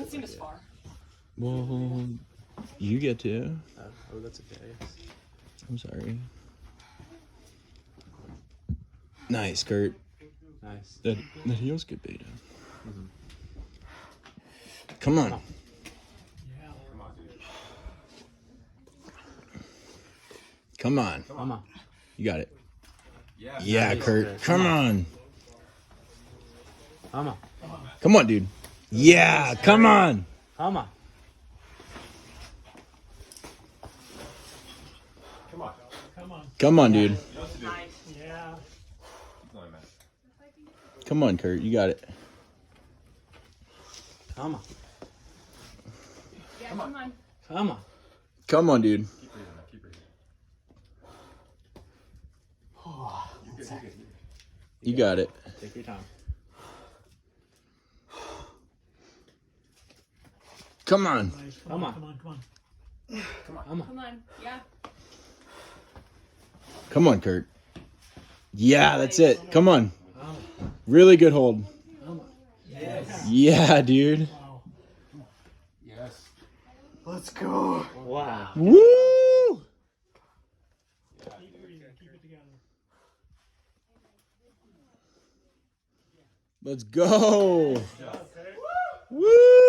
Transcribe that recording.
doesn't seem as far. Well, you get to. Oh, that's okay. I'm sorry. Nice, Kurt. Nice. That heel's good beta. Come on. Come on. Come on. You got it. Yeah. Yeah, Nice, Kurt. Kurt. Come on. Come on. Come on, dude. Yeah, come on. Come on. Come on. Come on, dude. You know what to do. Nice. Yeah. It's not a mess. Come on, Kurt. You got it. Come on. Yeah, come on. Come on. Come on, dude. Keep breathing. Keep breathing. Oh, You're good. You got it. take your time. Come on. Nice. Come on. Come on. Come on. Come on. Yeah. Come on, Kurt. Yeah, that's it. Come on. Come on. Really good hold. Come on. Yes. Yeah, dude. Wow. Yes. Let's go. Wow. Woo! Keep it together. Let's go. Yeah. Woo!